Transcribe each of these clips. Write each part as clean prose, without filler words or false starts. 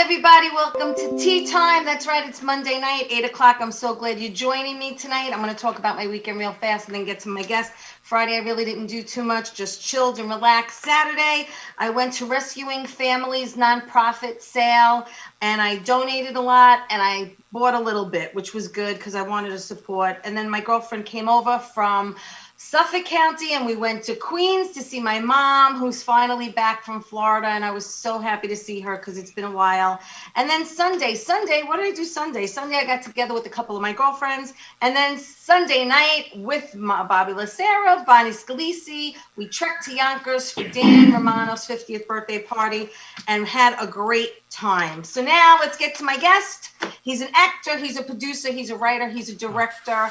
everybody. Welcome to Tea Time. That's right, it's Monday night, 8 o'clock. I'm so glad you're joining me tonight. I'm going to talk about my weekend real fast and then get to my guest. Friday, I really didn't do too much, just chilled and relaxed. Saturday, I went to Rescuing Families nonprofit sale and I donated a lot and I bought a little bit, which was good because I wanted to support. And then my girlfriend came over from Suffolk County, and we went to Queens to see my mom, who's finally back from Florida, and I was so happy to see her because it's been a while. And then Sunday, what did I do Sunday? Sunday, I got together with a couple of my girlfriends, and then Sunday night with Bobby Lacera, Bonnie Scalisi, we trekked to Yonkers for Dan Romano's 50th birthday party and had a great time. So now let's get to my guest. He's an actor, he's a producer, he's a writer, he's a director.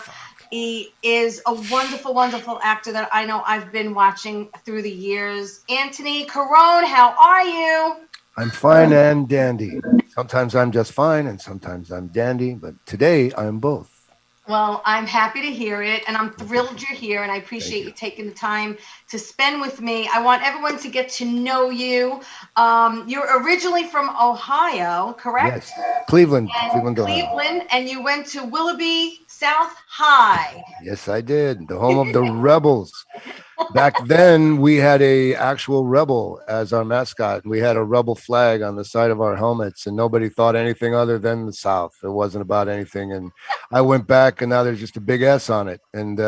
He is a wonderful, wonderful actor that I know I've been watching through the years. Anthony Carone, how are you? I'm fine and dandy. Sometimes I'm just fine and sometimes I'm dandy, but today I'm both. Well, I'm happy to hear it, and I'm thrilled you're here, and I appreciate you taking the time to spend with me. I want everyone to get to know you. You're originally from Ohio, correct? Yes, Cleveland, Ohio. Ohio. And you went to Willoughby South High. Yes, I did. The home of the Rebels. Back then, we had a actual rebel as our mascot. We had a rebel flag on the side of our helmets, and nobody thought anything other than the South. It wasn't about anything. And I went back, and now there's just a big S on it, and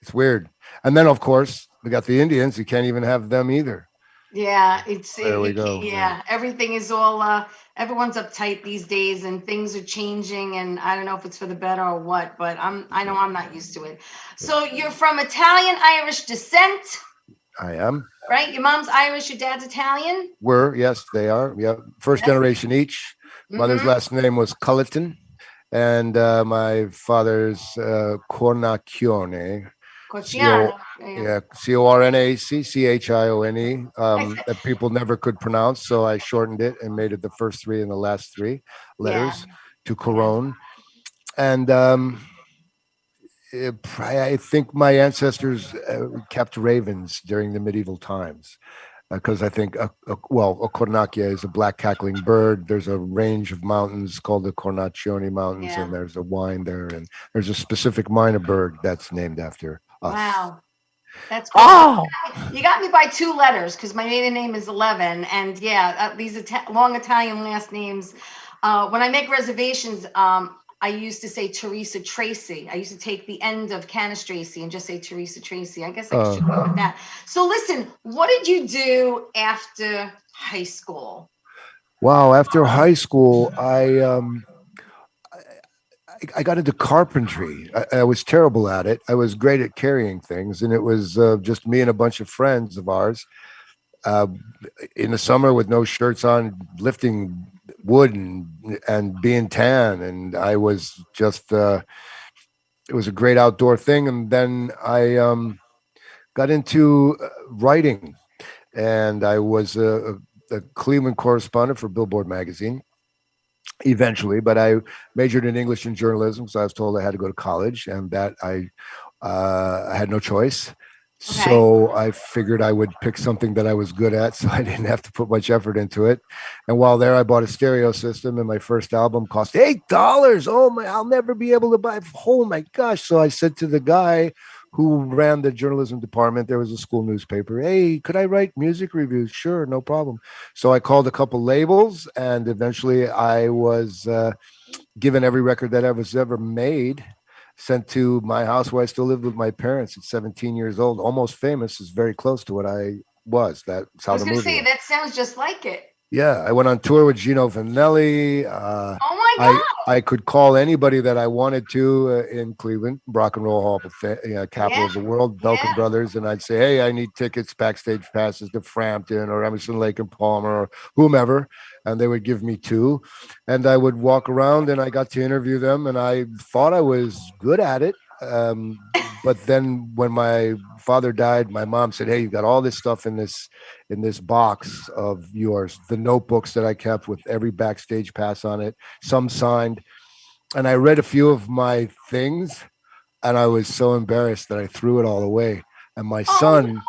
it's weird. And then, of course, we got the Indians. You can't even have them either. Yeah, There we go. yeah, everything is all everyone's uptight these days and things are changing and I don't know if it's for the better or what, but I know I'm not used to it. So you're from Italian Irish descent? I am. Right? Your mom's Irish, your dad's Italian? Yes, they are. Yeah, first generation each. Mother's last name was Culleton, and my father's Cornacchione. Corciano. Yeah, Cornachione, that people never could pronounce. So I shortened it and made it the first three and the last three letters to Carone. And I think my ancestors kept ravens during the medieval times. Because I think, a cornacchia is a black cackling bird. There's a range of mountains called the Cornacchione Mountains, and there's a wine there, and there's a specific minor bird that's named after us. Wow. That's cool. Oh! You got me by 2 letters because my maiden name is 11. And these long Italian last names. When I make reservations, I used to say Teresa Tracy. I used to take the end of Canastracy and just say Teresa Tracy. I guess I should go with that. So listen, what did you do after high school? Wow, after high school, I got into carpentry. I was terrible at it. I was great at carrying things, and it was just me and a bunch of friends of ours in the summer with no shirts on, lifting wood and being tan. And I was just, it was a great outdoor thing. And then I got into writing, and I was a Cleveland correspondent for Billboard magazine. Eventually, but I majored in English and journalism, so I was told I had to go to college, and that I had no choice. Okay. So I figured I would pick something that I was good at, so I didn't have to put much effort into it. And while there, I bought a stereo system, and my first album cost $8. Oh my! I'll never be able to buy. Oh my gosh! So I said to the guy who ran the journalism department, there was a school newspaper. Hey, could I write music reviews? Sure, no problem. So I called a couple labels, and eventually I was given every record that I was ever made, sent to my house where I still lived with my parents at 17 years old. Almost Famous is very close to what I was. That's how the movie was. I was going to say, that sounds just like it. Yeah, I went on tour with Gino Vanelli. Oh my God! I could call anybody that I wanted to in Cleveland, Rock and Roll Hall of Fame, capital of the world, Belkin Brothers, and I'd say, hey, I need tickets, backstage passes to Frampton or Emerson, Lake and Palmer or whomever, and they would give me 2, and I would walk around, and I got to interview them, and I thought I was good at it. But then when my father died, my mom said, hey, you got all this stuff in this box of yours, the notebooks that I kept with every backstage pass on it, some signed. And I read a few of my things, and I was so embarrassed that I threw it all away. And my son,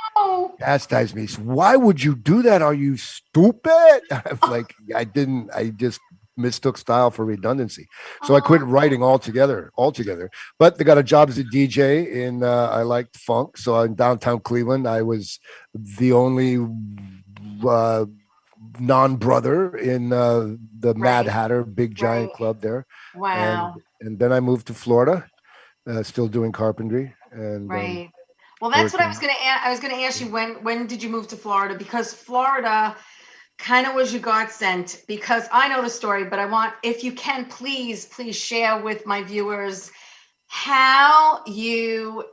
chastised me. He said, "Why would you do that? Are you stupid?" I'm like, I didn't. I just mistook style for redundancy, so I quit Oh, writing altogether. Altogether, but they got a job as a DJ in. I liked funk, so in downtown Cleveland, I was the only uh, non-brother in the Mad right, Hatter Big Giant right. Club there, and Wow, then I moved to Florida, still doing carpentry and right. Well, that's what I was working. gonna ask. I was gonna ask you when did you move to Florida? Because Florida kind of was your godsend. Because I know the story, but I want, if you can, please share with my viewers how you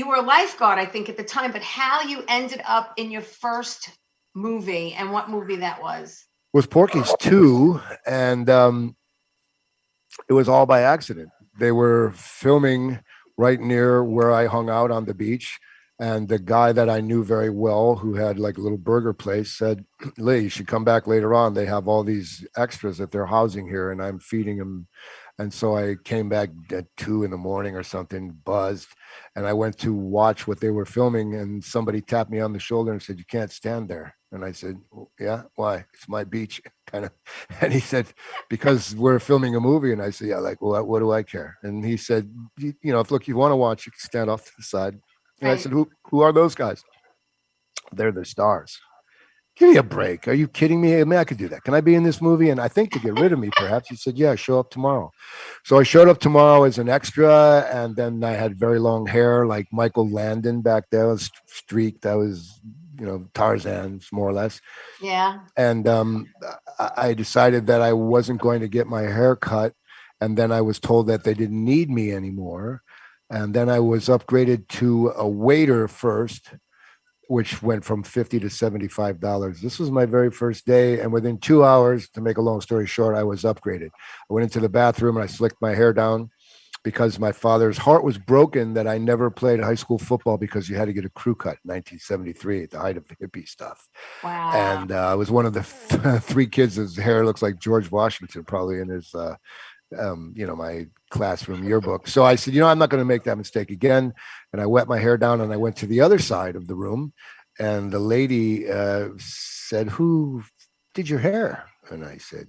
were a lifeguard, I think, at the time, but how you ended up in your first movie and what movie that was. Was Porky's 2, and it was all by accident. They were filming right near where I hung out on the beach. And the guy that I knew very well, who had like a little burger place, said, "Lee, you should come back later on. They have all these extras that they're housing here, and I'm feeding them." And so I came back at 2 in the morning or something, buzzed, and I went to watch what they were filming. And somebody tapped me on the shoulder and said, "You can't stand there." And I said, "Well, yeah, why? It's my beach," kind of. And he said, "Because we're filming a movie." And I said, "Yeah, like, well, what do I care?" And he said, if look, you want to watch, you can stand off to the side." And I Right. said, "Who are those guys?" "They're the stars." "Give me a break. Are you kidding me? I mean, I could do that. Can I be in this movie?" And I think to get rid of me, perhaps. He said, "Yeah, show up tomorrow." So I showed up tomorrow as an extra, and then I had very long hair, like Michael Landon back there. I was streaked. I was, Tarzan, more or less. Yeah. And I decided that I wasn't going to get my hair cut. And then I was told that they didn't need me anymore. And then I was upgraded to a waiter first, which went from $50 to $75. This was my very first day. And within 2 hours, to make a long story short, I was upgraded. I went into the bathroom and I slicked my hair down because my father's heart was broken that I never played high school football because you had to get a crew cut in 1973 at the height of the hippie stuff. Wow. And I was one of the three kids whose hair looks like George Washington, probably in his, my classroom yearbook. So I said, I'm not going to make that mistake again. And I wet my hair down and I went to the other side of the room. And the lady said, "Who did your hair?" And I said,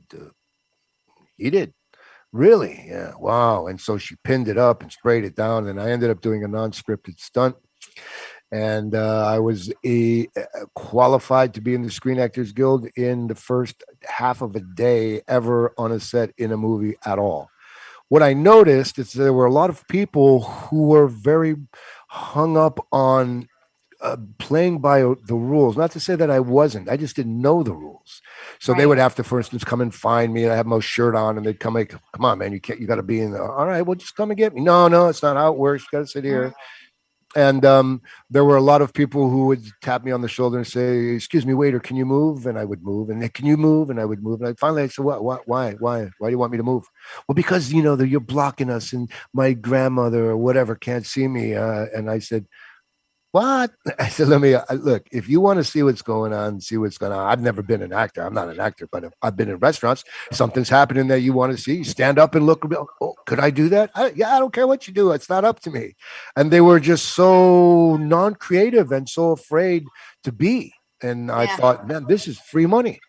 "You did." "Really?" "Yeah." "Wow." And so she pinned it up and sprayed it down. And I ended up doing a non-scripted stunt. And I was qualified to be in the Screen Actors Guild in the first half of a day ever on a set in a movie at all. What I noticed is there were a lot of people who were very hung up on playing by the rules. Not to say that I wasn't, I just didn't know the rules. So they Right. would have to, for instance, come and find me. And I have my shirt on, and they'd come like, "Come on, man, you can't. You got to be in there." "All right, well, just come and get me." "No, no, it's not how it works. You got to sit Mm, here." And there were a lot of people who would tap me on the shoulder and say, "Excuse me, waiter, can you move?" And I would move. And they, "Can you move?" And I would move. And finally I said, "What, why do you want me to move?" "Well, because, you're blocking us and my grandmother or whatever can't see me." And I said, "What?" I said, "Let me look. If you want to see what's going on, see what's going on. I've never been an actor. I'm not an actor, but I've been in restaurants. Something's happening that you want to see. You stand up and look. Oh, could I do that? Yeah, I don't care what you do. It's not up to me." And they were just so non-creative and so afraid to be. And I yeah. thought, man, this is free money.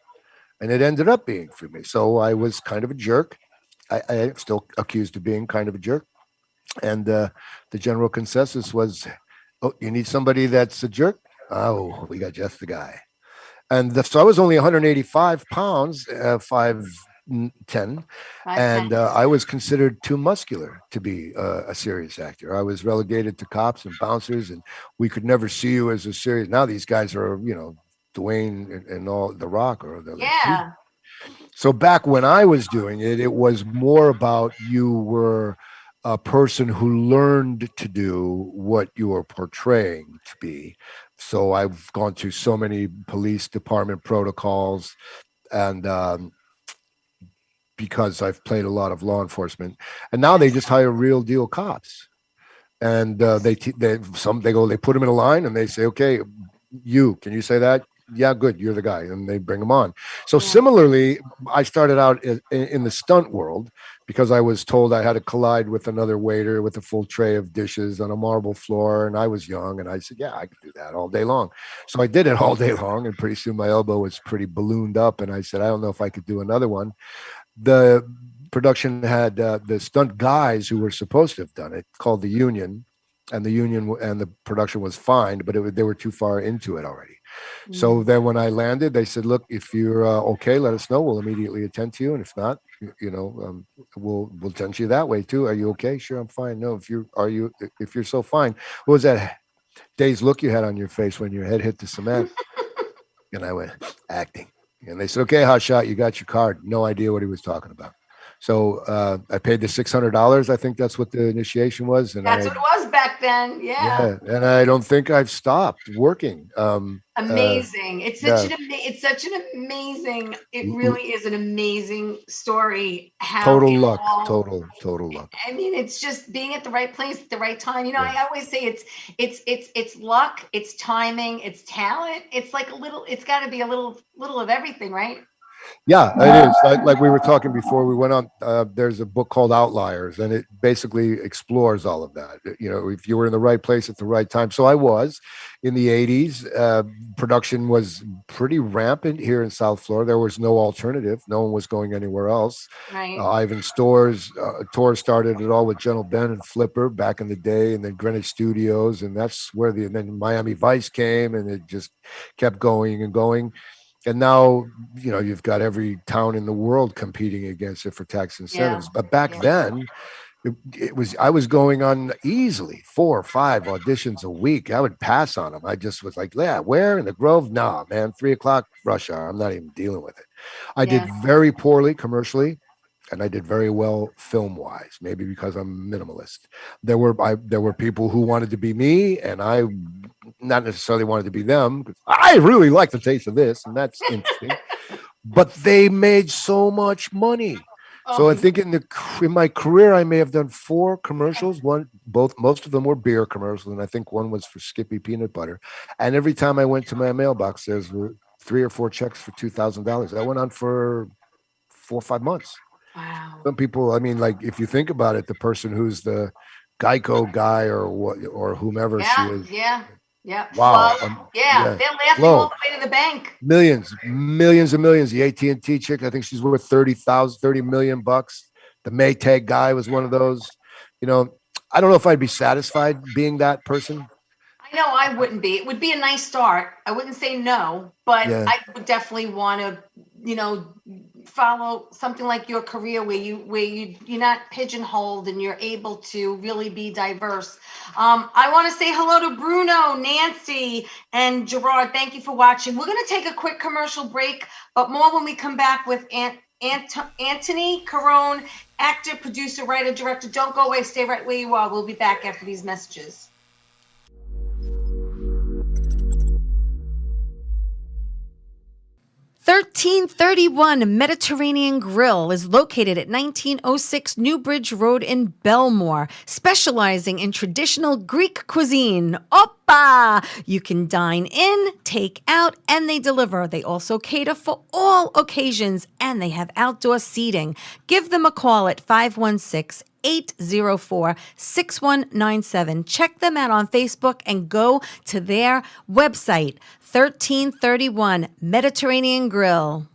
And it ended up being for me. So I was kind of a jerk. I am still accused of being kind of a jerk. And the general consensus was, "Oh, you need somebody that's a jerk? Oh, we got just the guy." And so I was only 185 pounds, 5'10", Five ten. and I was considered too muscular to be a serious actor. I was relegated to cops and bouncers, and we could never see you as a serious. Now these guys are, Dwayne and all the Rock, or they're like huge. Yeah. So back when I was doing it, it was more about you were a person who learned to do what you were portraying to be. So I've gone through so many police department protocols, and because I've played a lot of law enforcement, and now they Yes. just hire real deal cops, and Yes. they put them in a line and they say, "Okay, you can you say that?" yeah, good, you're the guy, and they bring them on. So Yeah. similarly, I started out in the stunt world because I was told I had to collide with another waiter with a full tray of dishes on a marble floor, and I was young, and I said, yeah, I could do that all day long. So I did it all day long, and pretty soon my elbow was pretty ballooned up, and I said, I don't know if I could do another one. The production had the stunt guys who were supposed to have done it called the union, and the union and the production was fined, but they were too far into it already. So Mm. then when I landed, they said, look, if you're okay, let us know, we'll immediately attend to you, and if not, we'll attend to you that way too. Are you okay? Sure, I'm fine. No, if you're so fine, what was that dazed look you had on your face when your head hit the cement? And I went, acting. And they said, okay, hot shot, you got your card. No idea what he was talking about. So I paid the $600. I think that's what the initiation was. And That's what it was back then. Yeah. yeah, and I don't think I've stopped working. Amazing. It's such Yeah, an it's such an amazing, it l- l- really is an amazing story how total it luck, all, total luck. I mean, it's just being at the right place at the right time. Yeah. I always say it's luck, it's timing, it's talent. It's like a little, it's got to be a little of everything, right? Yeah, it is. Like we were talking before we went on. There's a book called Outliers, and it basically explores all of that. If you were in the right place at the right time. So I was in the '80s. Production was pretty rampant here in South Florida. There was no alternative. No one was going anywhere else. Right. Ivan Torres started it all with Gentle Ben and Flipper back in the day, and then Greenwich Studios, and that's where and then Miami Vice came, and it just kept going and going. And now, you've got every town in the world competing against it for tax Yeah. incentives. But back Yeah. then, it was I was going on easily 4 or 5 auditions a week. I would pass on them. I just was like, yeah, where in the Grove? Nah, man, 3 o'clock rush hour. I'm not even dealing with it. I did Yeah. very poorly commercially, and I did very well film wise. Maybe because I'm minimalist. There were people who wanted to be me, and I not necessarily wanted to be them. I really like the taste of this, and that's interesting. But they made so much money. So I Oh, think in my career, I may have done 4 commercials. Most of them were beer commercials, and I think one was for Skippy peanut butter. And every time I went to my mailbox, there's 3 or 4 checks for $2,000. That went on for 4 or 5 months. wow. Some people, I mean, like if you think about it, the person who's the Geico guy or what or whomever she Yeah. is, Yeah. Yeah. Flow. wow, Yeah. yeah, They're laughing all Flo, the way to the bank. millions and millions. The AT&T chick, I think she's worth 30 million bucks. The Maytag guy was one of those. You know, I don't know if I'd be satisfied being that person. I know I wouldn't be. It would be a nice start. I wouldn't say no, but Yeah, I would definitely want to, you know, follow something like your career where you're not pigeonholed and you're able to really be diverse. I want to say hello to Bruno, Nancy, and Gerard. Thank you for watching. We're going to take a quick commercial break, but more when we come back with Anthony Carone, actor, producer, writer, director. Don't go away. Stay right where you are. We'll be back after these messages. 1331 Mediterranean Grill is located at 1906 Newbridge Road in Belmore, specializing in traditional Greek cuisine. Oppa! You can dine in, take out, and they deliver. They also cater for all occasions, and they have outdoor seating. Give them a call at 516 804 6197. Check them out on Facebook and go to their website, 1331 Mediterranean Grill.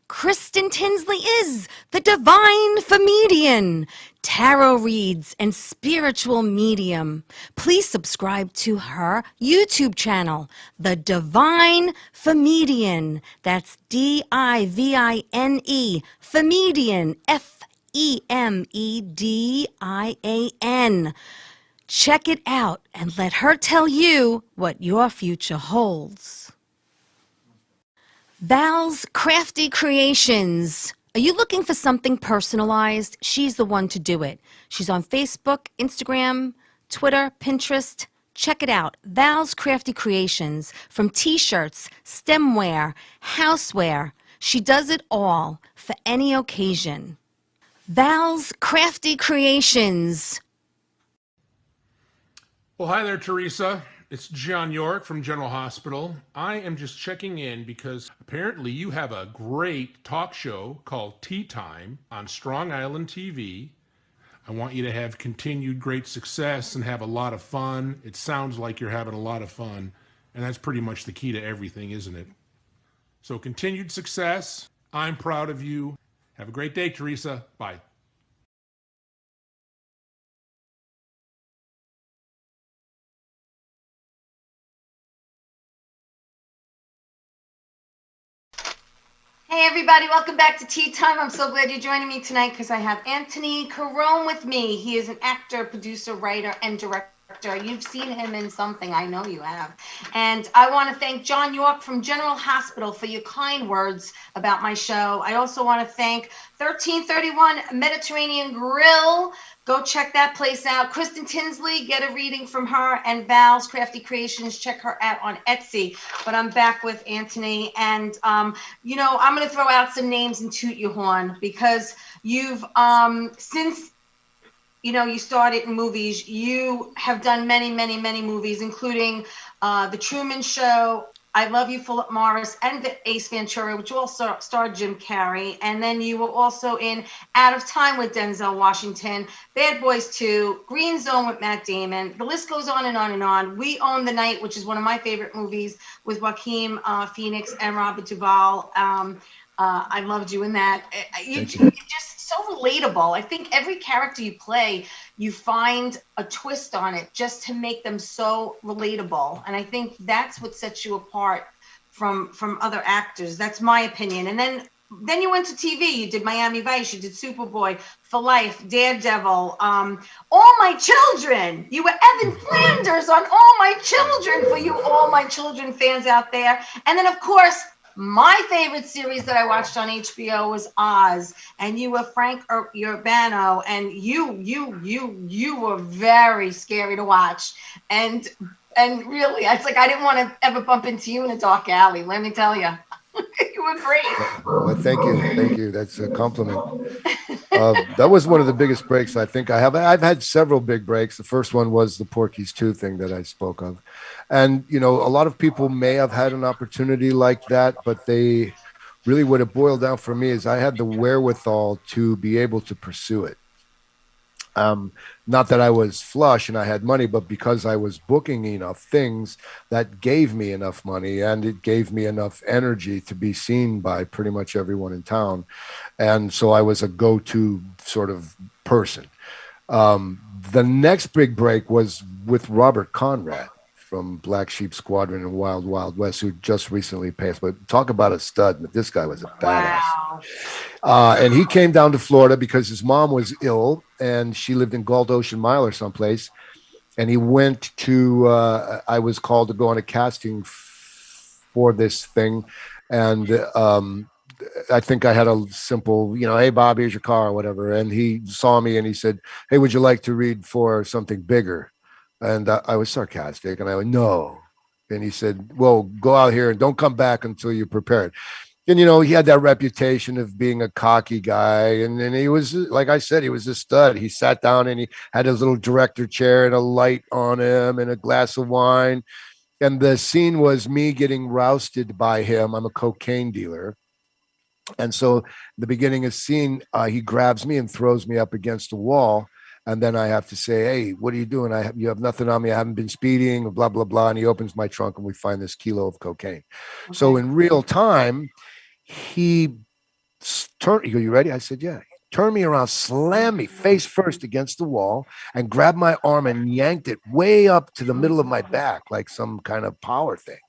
Kristen Tinsley is the divine comedian, tarot reads, and spiritual medium. Please subscribe to her YouTube channel, The Divine Comedian. That's Divine, Comedian, Femedian. Check it out and let her tell you what your future holds. Val's Crafty Creations. Are you looking for something personalized? She's the one to do it. She's on Facebook, Instagram, Twitter, Pinterest. Check it out. Val's Crafty Creations. From t-shirts, stemware, houseware. She does it all for any occasion. Val's Crafty Creations. Well, hi there, Teresa. It's John York from General Hospital. I am just checking in because apparently you have a great talk show called Tea Time on Strong Island TV. I want you to have continued great success and have a lot of fun. It sounds like you're having a lot of fun, and that's pretty much the key to everything, isn't it? So, continued success. I'm proud of you. Have a great day, Teresa. Bye. Hey everybody, welcome back to Tea Time. I'm so glad you're joining me tonight because I have Anthony Carone with me. He is an actor, producer, writer, and director. You've seen him in something, I know you have. And I want to thank John York from General Hospital for your kind words about my show. I also want to thank 1331 Mediterranean Grill. Go check that place out. Kristen Tinsley, get a reading from her, and Val's Crafty Creations, check her out on Etsy. But I'm back with Anthony, and I'm going to throw out some names and toot your horn because you've since you started in movies. You have done many, many, many movies, including The Truman Show, I Love You, Philip Morris, and the Ace Ventura, which also starred Jim Carrey. And then you were also in Out of Time with Denzel Washington, Bad Boys 2, Green Zone with Matt Damon. The list goes on and on and on. We Own the Night, which is one of my favorite movies with Joaquin Phoenix and Robert Duvall. I loved you in that. You're just so relatable. I think every character you play, you find a twist on it just to make them so relatable. And I think that's what sets you apart from other actors. That's my opinion. And then you went to TV. You did Miami Vice. You did Superboy, For Life, Daredevil, All My Children. You were Evan Flanders on All My Children for you All My Children fans out there. And then, of course, my favorite series that I watched on HBO was Oz, and you were Frank Urbano, and you were very scary to watch, and really, it's like I didn't want to ever bump into you in a dark alley. Let me tell you, you were great. Well, thank you. That's a compliment. That was one of the biggest breaks I think I have. I've had several big breaks. The first one was the Porky's 2 thing that I spoke of. And, a lot of people may have had an opportunity like that, but they really, what it boiled down for me is I had the wherewithal to be able to pursue it. Not that I was flush and I had money, but because I was booking enough things that gave me enough money and it gave me enough energy to be seen by pretty much everyone in town. And so I was a go-to sort of person. The next big break was with Robert Conrad from Black Sheep Squadron and Wild Wild West, who just recently passed. But talk about a stud. But this guy was a badass. Wow. And he came down to Florida because his mom was ill and she lived in Gulf Ocean Mile or someplace. And he went to, I was called to go on a casting for this thing. And I think I had a simple, hey, Bob, here's your car or whatever. And he saw me and he said, hey, would you like to read for something bigger? And I was sarcastic and I went, no. And he said, well, go out here and don't come back until you're prepared. And, he had that reputation of being a cocky guy. And he was, like I said, he was a stud. He sat down and he had his little director chair and a light on him and a glass of wine. And the scene was me getting rousted by him. I'm a cocaine dealer. And so the beginning of the scene, he grabs me and throws me up against the wall. And then I have to say, hey, what are you doing? You have nothing on me. I haven't been speeding, blah, blah, blah. And he opens my trunk and we find this kilo of cocaine. Okay. So in real time, he turned, you ready? I said, yeah. Turned me around, slammed me face first against the wall and grabbed my arm and yanked it way up to the middle of my back, like some kind of power thing.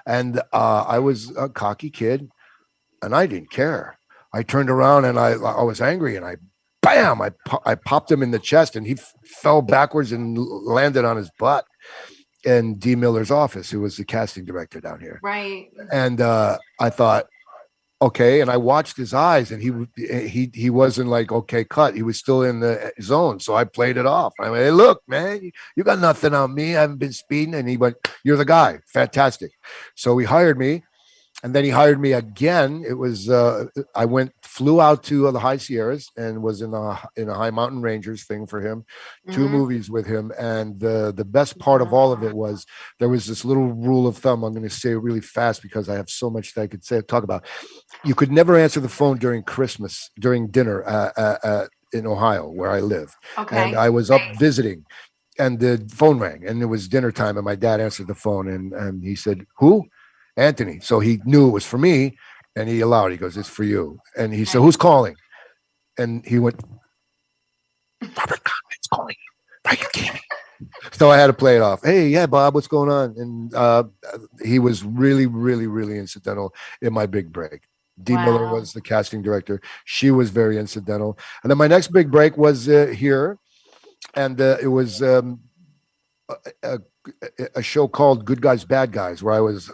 And I was a cocky kid and I didn't care. I turned around and I was angry and bam, I popped him in the chest and he fell backwards and landed on his butt in D. Miller's office, who was the casting director down here. Right. And I thought, okay. And I watched his eyes and he wasn't like, okay, cut. He was still in the zone. So I played it off. I mean, hey, look, man, you got nothing on me. I haven't been speeding. And he went, you're the guy. Fantastic. So he hired me. And then he hired me again. It was I flew out to the High Sierras and was in a High Mountain Rangers thing for him, two Mm-hmm. movies with him. And the best part of all of it was there was this little rule of thumb. I'm going to say it really fast because I have so much that I could talk about. You could never answer the phone during Christmas, during dinner in Ohio, where I live. And Okay. I was up visiting, and the phone rang, and it was dinner time, and my dad answered the phone, and he said, "Who?" "Anthony." So he knew it was for me, and he allowed. He goes, "It's for you." And he said, Right. "Who's calling?" And he went, "Robert Conrad's calling you. Are you kidding me?" So I had to play it off. "Hey, yeah, Bob, what's going on?" And he was really, really, really incidental in my big break. Dee Miller Wow. was the casting director. She was very incidental. And then my next big break was here, and it was a, a show called Good Guys, Bad Guys, where I was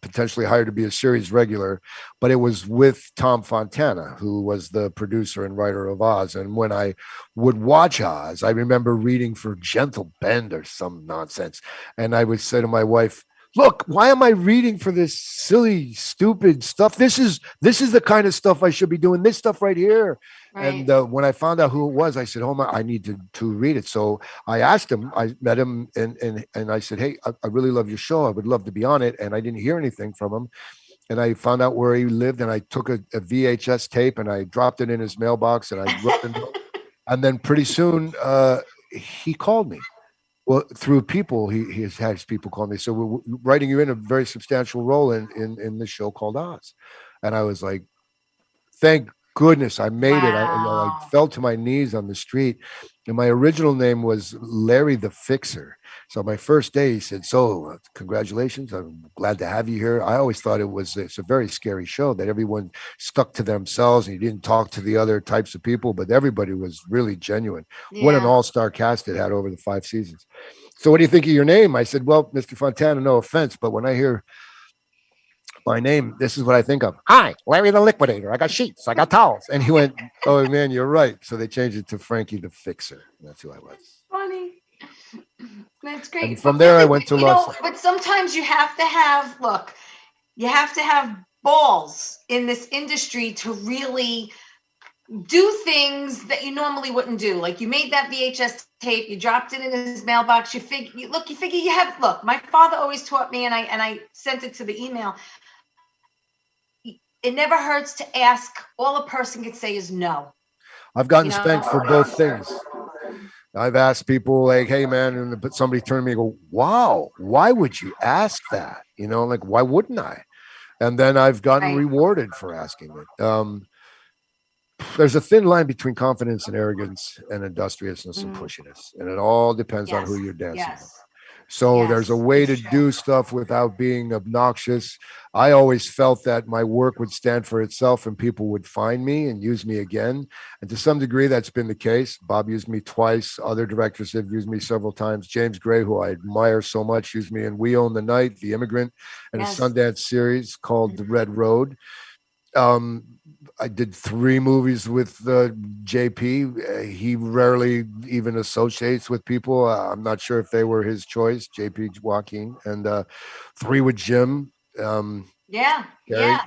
potentially hired to be a series regular, but it was with Tom Fontana, who was the producer and writer of Oz. And when I would watch Oz, I remember reading for Gentle Bend or some nonsense. And I would say to my wife, "Look, why am I reading for this silly, stupid stuff? This is the kind of stuff I should be doing. This stuff right here." Right. And when I found out who it was, I said, "Oh my, I need to read it." So I asked him. I met him, and I said, "Hey, I really love your show. I would love to be on it." And I didn't hear anything from him. And I found out where he lived, and I took a VHS tape and I dropped it in his mailbox, and I wrote a note. And then pretty soon, he called me. Well, through people, he has had his people call me. So we're writing you in a very substantial role in this show called Oz. And I was like, thank goodness I made it. I Wow. fell to my knees on the street. And my original name was Larry the Fixer. So my first day, he said, "So congratulations. I'm glad to have you here." I always thought it's a very scary show that everyone stuck to themselves and you didn't talk to the other types of people, but everybody was really genuine. What an Yeah. all-star cast it had over the 5 seasons. "So what do you think of your name?" I said, "Well, Mr. Fontana, no offense, but when I hear my name, this is what I think of. Hi, Larry the Liquidator. I got sheets. I got towels." And he went, "Oh, man, you're right." So they changed it to Frankie the Fixer. That's who I was. Funny. That's And great. from But there, I really, went to Los. but sometimes you have to have, look, you have to have balls in this industry to really do things that you normally wouldn't do. Like you made that VHS tape, you dropped it in his mailbox. You figure you have, look, my father always taught me, and I sent it to the email. It never hurts to ask. All a person can say is no, I've you gotten spanked for both know? things. I've asked people like, "Hey, man," but somebody turned to me and go, "Wow, why would you ask that?" Like, why wouldn't I? And then I've gotten Right. rewarded for asking it. There's a thin line between confidence and arrogance and industriousness and Mhm. pushiness. And it all depends on who Yes. you're dancing with. Yes. So there's a Yes. way It's to true. do stuff without being obnoxious. I always felt that my work would stand for itself and people would find me and use me again. And to some degree, that's been the case. Bob used me twice. Other directors have used me several times. James Gray, who I admire so much, used me in We Own the Night, The Immigrant, and a Yes. Sundance series called The Red Road. Um, I did 3 movies with JP. He rarely even associates with people. I'm not sure if they were his choice, JP Joaquin, and 3 with Jim Yeah. Carrey. Yeah.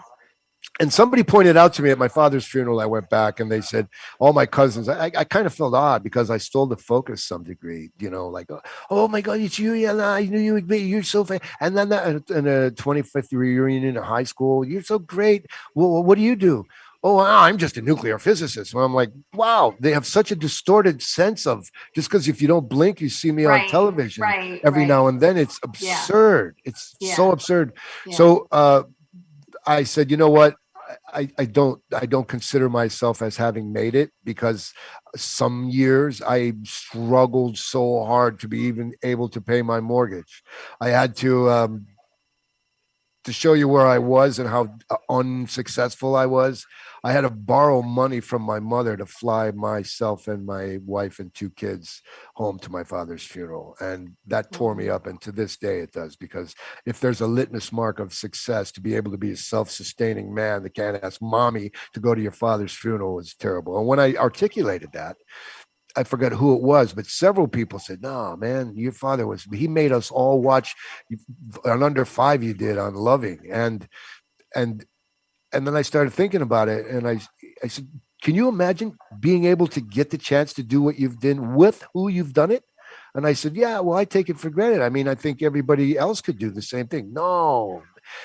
And somebody pointed out to me at my father's funeral. I went back and they said, all my cousins, I kind of felt odd because I stole the focus some degree, like, "Oh my God, it's you. Yeah, I knew you would be. You're so famous." And then in a 25th reunion in high school, "You're so great. Well, what do you do?" "Oh, I'm just a nuclear physicist." Well, I'm like, wow, they have such a distorted sense of just because if you don't blink, you see me on Right. television Right. every Right. now and then. It's Yeah. absurd. It's so Yeah. absurd. Yeah. So, I said, "You know what? I don't consider myself as having made it because some years I struggled so hard to be even able to pay my mortgage. I had to show you where I was and how unsuccessful I was. I had to borrow money from my mother to fly myself and my wife and 2 kids home to my father's funeral. And that tore me Mhm. up. And to this day, it does, because if there's a litmus mark of success, to be able to be a self sustaining man that can't ask mommy to go to your father's funeral is terrible. And when I articulated that, I forgot who it was, but several people said, "No, man, your father he made us all watch an under 5 you did on Loving." And and and then I started thinking about it, and I said, can you imagine being able to get the chance to do what you've done with who you've done it? And I said, yeah, well, I take it for granted. I mean, I think everybody else could do the same thing. No,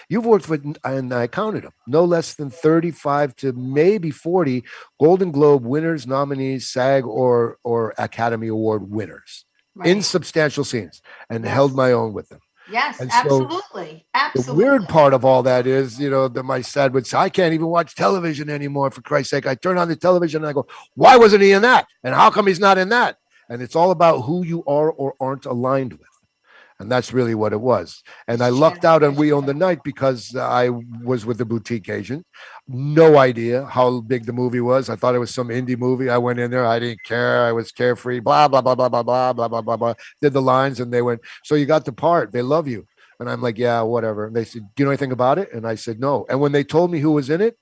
you've worked with, and I counted them, no less than 35 to maybe 40 Golden Globe winners, nominees, SAG or Academy Award winners in Right. substantial scenes, and held Yes. my own with them. Yes, And so absolutely. the weird Absolutely. part of all that is, that my dad would say, I can't even watch television anymore, for Christ's sake. I turn on the television and I go, why wasn't he in that? And how come he's not in that? And it's all about who you are or aren't aligned with. And that's really what it was. And I It's true. lucked out on We Own the Night because I was with the boutique agent. No idea how big the movie was. I thought it was some indie movie. I went in there. I didn't care. I was carefree, blah, blah, blah, blah, blah, blah, blah, blah, blah, blah. Did the lines and they went, so you got the part. They love you. And I'm like, yeah, whatever. And they said, do you know anything about it? And I said, no. And when they told me who was in it,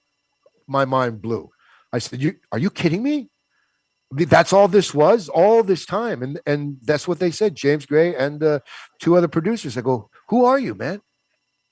my mind blew. I said, are you kidding me? That's all this was all this time. And that's what they said, James Gray and two other producers. I go, who are you, man?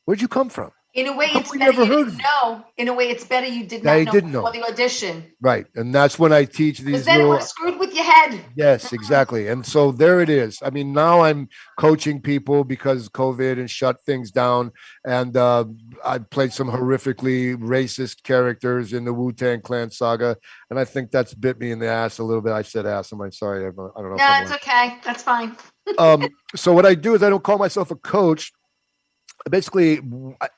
Where'd you come from? In a way, How come it's we better never you heard didn't of you? know. In a way, it's better you did I not know didn't before know. the audition. Right. And that's when I teach Because these then it would little, have screwed with your head. yes, exactly. And so there it is. I mean, now I'm coaching people because COVID and shut things down. And I played some horrifically racist characters in the Wu-Tang Clan saga. And I think that's bit me in the ass a little bit. I said ass. I'm sorry. I don't know if No, I'm it's okay. That's fine. so what I do is I don't call myself a coach. Basically,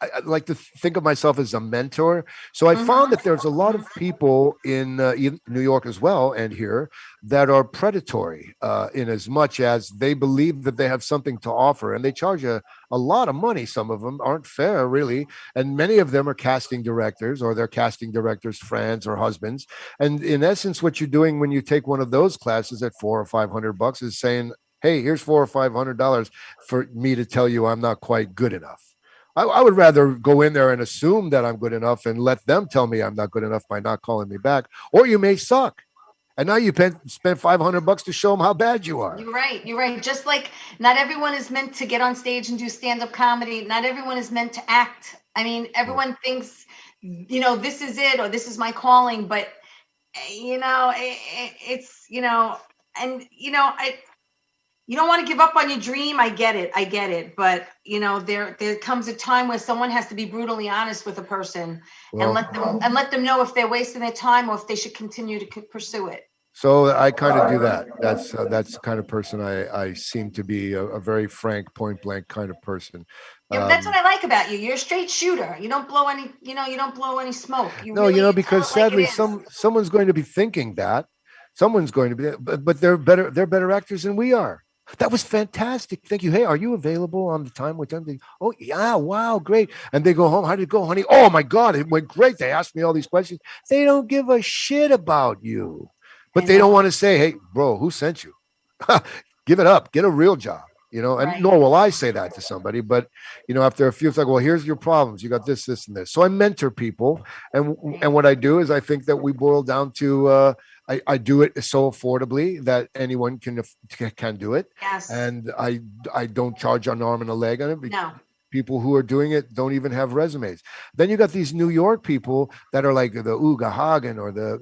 I like to think of myself as a mentor. So I found that there's a lot of people in New York as well and here that are predatory in as much as they believe that they have something to offer, and they charge a lot of money. Some of them aren't fair, really, and many of them are casting directors or they're casting directors' friends or husbands. And in essence, what you're doing when you take one of those classes at $400 or $500 is saying, hey, here's $400 or $500 for me to tell you I'm not quite good enough. I would rather go in there and assume that I'm good enough and let them tell me I'm not good enough by not calling me back. Or you may suck. And now you spend $500 to show them how bad you are. You're right. You're right. Just like not everyone is meant to get on stage and do stand-up comedy. Not everyone is meant to act. I mean, everyone thinks, this is it or this is my calling. But, it's, and, you don't want to give up on your dream. I get it. But, there comes a time where someone has to be brutally honest with a person and let them know if they're wasting their time or if they should continue to pursue it. So I kind of do that. That's the kind of person I seem to be, a very frank, point blank kind of person. Yeah, that's what I like about you. You're a straight shooter. You don't blow any, you don't blow any smoke. Because sadly, someone's going to be thinking that. Someone's going to be, but they're better actors than we are. That was fantastic. Thank you. Hey, are you available on the time with them? Oh, yeah. Wow. Great. And they go home. How did it go, honey? Oh my God. It went great. They asked me all these questions. They don't give a shit about you, but they don't want to say, hey, bro, who sent you? Give it up. Get a real job. And Right. nor will I say that to somebody, but after a few, it's like, well, here's your problems. You got this, this, and this. So I mentor people. And what I do is I think that we boil down to, I do it so affordably that anyone can do it. Yes. And I don't charge an arm and a leg on it. No. People who are doing it don't even have resumes. Then you got these New York people that are like the Uga Hagen or the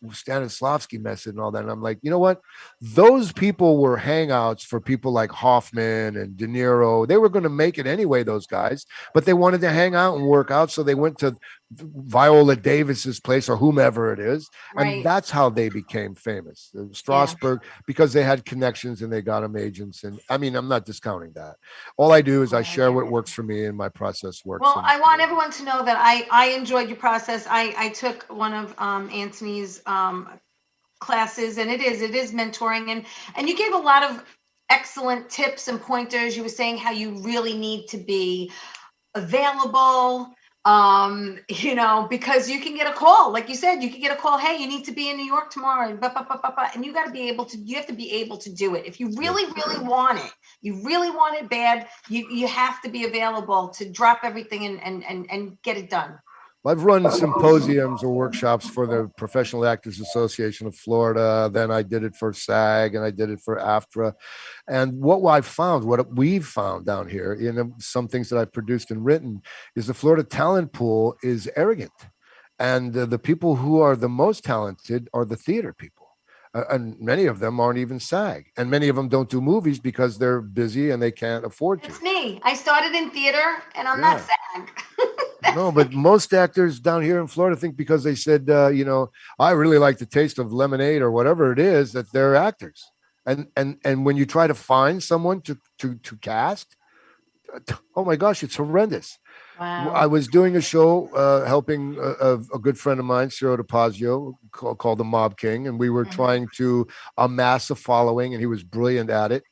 Stanislavski method and all that. And I'm like, you know what? Those people were hangouts for people like Hoffman and De Niro. They were going to make it anyway, those guys, but they wanted to hang out and work out. So they went to Viola Davis's place or whomever it is. Right. And that's how they became famous. Strasberg, because they had connections and they got them agents. And I mean, I'm not discounting that. All I do is I share what works for me and my process works. Well, I want everyone to know that I enjoyed your process. I took one of Anthony's classes, and it is mentoring, and you gave a lot of excellent tips and pointers. You were saying how you really need to be available, because you can get a call, like you said, you can get a call, hey, you need to be in New York tomorrow, and you have to be able to do it. If you really want it, you really want it bad, you have to be available to drop everything and get it done. I've run symposiums or workshops for the Professional Actors Association of Florida. Then I did it for SAG and I did it for AFTRA. And what I found, what we've found down here in some things that I've produced and written, is the Florida talent pool is arrogant. And the people who are the most talented are the theater people. And many of them aren't even SAG. And many of them don't do movies because they're busy and they can't afford to. That's me. I started in theater, and I'm not Yeah. SAG. No, but most actors down here in Florida think because they said, I really like the taste of lemonade or whatever it is, that they're actors. And when you try to find someone to cast, oh my gosh, it's horrendous. I Wow. was doing a show helping a good friend of mine, Ciro DePazio, called the Mob King, and we were Mhm. trying to amass a following, and he was brilliant at it.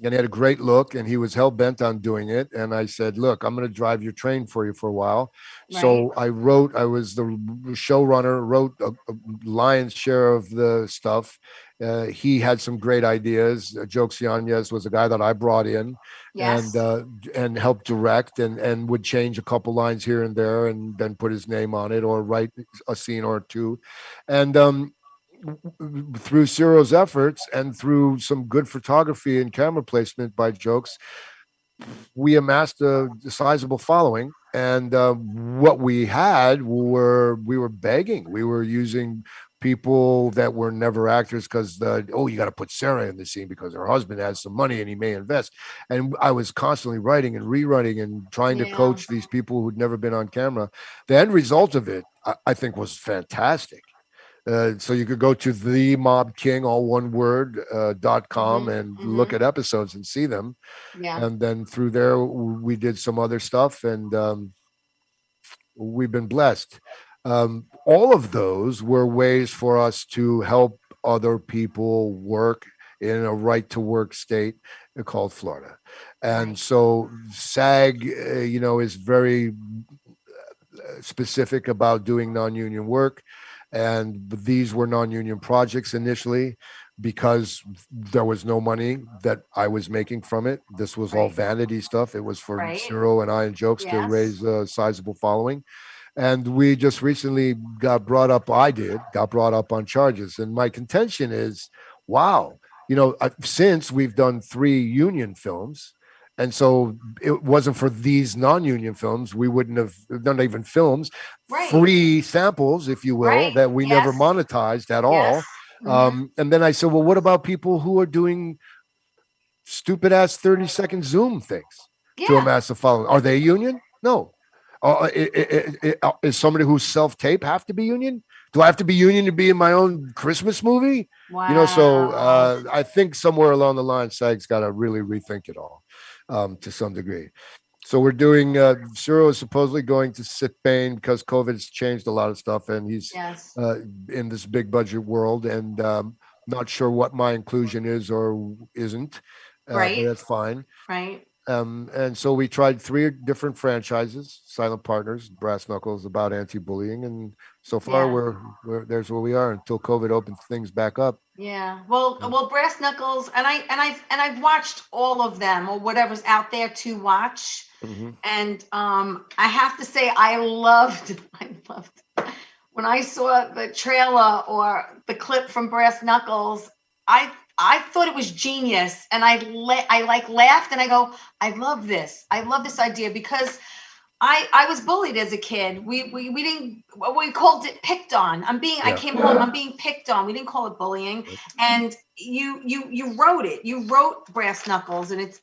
And he had a great look, and he was hell bent on doing it. And I said, "Look, I'm going to drive your train for you for a while." Right. So I wrote. I was the showrunner, wrote a lion's share of the stuff. He had some great ideas. Jokes Yanez was a guy that I brought in, and Yes. helped direct, and would change a couple lines here and there, and then put his name on it, or write a scene or two, and through Ciro's efforts and through some good photography and camera placement by Jokes, we amassed a sizable following. And what we had were we were begging. We were using people that were never actors because you got to put Sarah in the scene because her husband has some money and he may invest. And I was constantly writing and rewriting and trying to Yeah. coach these people who'd never been on camera. The end result of it, I think, was fantastic. So you could go to the Mob King, all one word, .com, Mhm. and look Mhm. at episodes and see them. Yeah. And then through there, we did some other stuff, and we've been blessed. All of those were ways for us to help other people work in a right to work state called Florida. And Right. so SAG, is very specific about doing non-union work, and these were non-union projects initially because there was no money that I was making from it. This was all Right. vanity stuff. It was for Right. Ciro and I and Jokes to Yes. raise a sizable following. And we just recently got brought up on charges. And my contention is, wow, since we've done 3 union films, and so it wasn't for these non-union films, we wouldn't have done even films, Right. free samples, if you will, Right. that we never Yes. monetized at Yes. all. Mhm. And then I said, well, what about people who are doing stupid ass 30-second Zoom things to Yeah. amass a following? Are they union? No. Is somebody who's self tape have to be union? Do I have to be union to be in my own Christmas movie? So Wow. I think somewhere along the line, SAG's got to really rethink it all to some degree. So we're doing. Ciro is supposedly going to Spain because COVID has changed a lot of stuff, and he's Yes. in this big budget world, and not sure what my inclusion is or isn't, but Right. that's fine. Right. And so we tried 3 different franchises, Silent Partners, Brass Knuckles, about anti-bullying, and so far Yeah. we're there's where we are until COVID opens things back up. Yeah. Well, Brass Knuckles, and I've watched all of them or whatever's out there to watch. Mm-hmm. And I have to say, I loved when I saw the trailer or the clip from Brass Knuckles. I thought it was genius, and I like laughed and I go, I love this. I love this idea because I was bullied as a kid. We didn't, we called it picked on. I Yeah. came home, I'm being picked on. We didn't call it bullying. And you wrote it. You wrote Brass Knuckles, and it's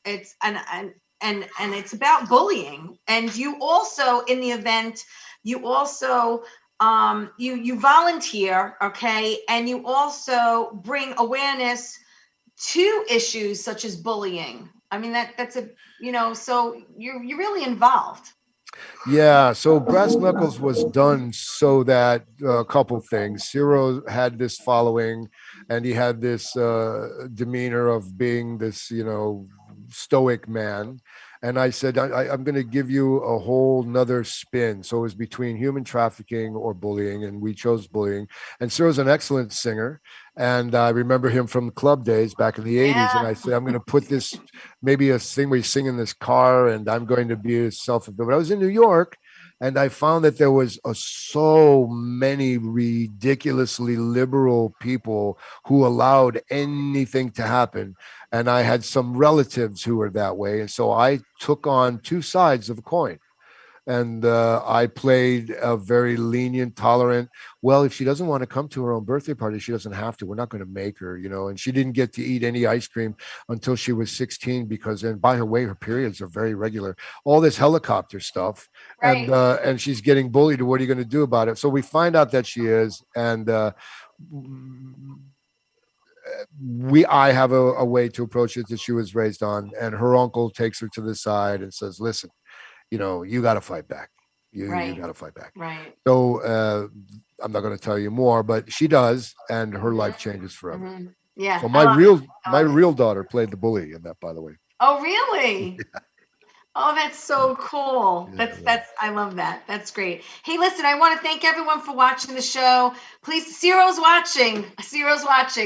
and it's about bullying. And you also, in the event, you also you volunteer, okay, and you also bring awareness to issues such as bullying. I mean, that's a, so you're really involved. Yeah, so Brass Knuckles was done so that a couple things. Ciro had this following, and he had this demeanor of being this, stoic man. And I said, I'm going to give you a whole nother spin. So it was between human trafficking or bullying, and we chose bullying. And Ciro's an excellent singer. And I remember him from club days back in the 80s. And Yeah. I said, I'm going to put maybe a thing where you sing in this car, and I'm going to be a self. But I was in New York, And I found that there was so many ridiculously liberal people who allowed anything to happen. And I had some relatives who were that way. And so I took on two sides of a coin. And I played a very lenient, tolerant. Well, if she doesn't want to come to her own birthday party, she doesn't have to. We're not going to make her, And she didn't get to eat any ice cream until she was 16 because, and by her way, her periods are very regular. All this helicopter stuff, Right. and she's getting bullied. What are you going to do about it? So we find out that she is, and I have a way to approach it that she was raised on, and her uncle takes her to the side and says, "Listen, you got to fight back. You got to fight back." Right. So I'm not going to tell you more, but she does, and her life changes forever. Mm-hmm. Yeah. So my real daughter played the bully in that, by the way. Oh, really? Oh, that's so cool. That's I love that. That's great. Hey, listen, I want to thank everyone for watching the show. Please, Ciro's watching.